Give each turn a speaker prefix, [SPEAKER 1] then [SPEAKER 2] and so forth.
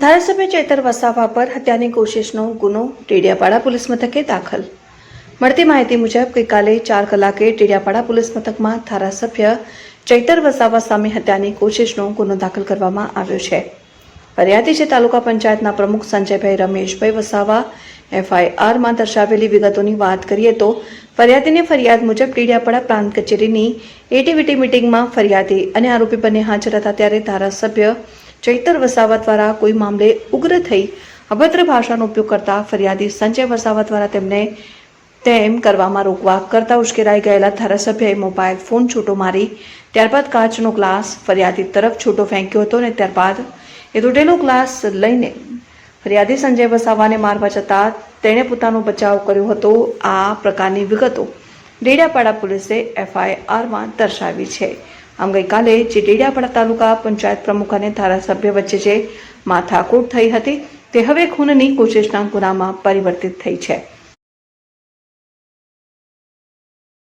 [SPEAKER 1] ધારાસભ્ય ચૈતર વસાવા પર હત્યાની કોશિશનો ગુનો ટેડિયાપાડા પોલીસ મથકે દાખલ. મળતી માહિતી મુજબ ગઈકાલે 4 કલાકે ટેડિયાપાડા પોલીસ મથકમાં ધારાસભ્ય ચૈતર વસાવા સામે હત્યાની કોશિશનો ગુનો દાખલ કરવામાં આવ્યો છે. ફરિયાદી છે તાલુકા પંચાયતના પ્રમુખ સંજયભાઈ રમેશભાઈ વસાવા. FIRમાં દર્શાવેલી વિગતોની વાત કરીએ તો ફરિયાદીની ફરિયાદ મુજબ ટેડિયાપાડા પ્રાંત કચેરીની એટીવીટી મિટિંગમાં ફરિયાદી અને આરોપી બંને હાજર હતા ત્યારે ધારાસભ્ય ચૈતર વસાવા દ્વારા કોઈ મામલે ઉગ્ર થઈ અભદ્ર ભાષાનો ઉપયોગ કરતા ફરિયાદી સંજય વસાવા દ્વારા તેમને તેમ કરવામાં રોકવા કરતા ઉશ્કેરાઈ ગયેલા ધારાસભ્યએ મોબાઈલ ફોન છૂટો મારી ત્યારબાદ કાચનો ગ્લાસ ફરિયાદી તરફ છૂટો ફેંક્યો હતો અને ત્યારબાદ એ તૂટેલો ગ્લાસ લઈને ફરિયાદી સંજય વસાવાને મારવા જતા તેણે પોતાનો બચાવ કર્યો હતો. આ પ્રકારની વિગતો ટેડિયાપાડા પોલીસે FIRમાં દર્શાવી છે. આમ ગઈકાલે જે ટેડિયાપાડા તાલુકા પંચાયત પ્રમુખ અને ધારાસભ્ય વચ્ચે જે માથાકૂટ થઈ હતી તે હવે ખૂનની કોશિશના ગુનામાં પરિવર્તિત થઈ છે.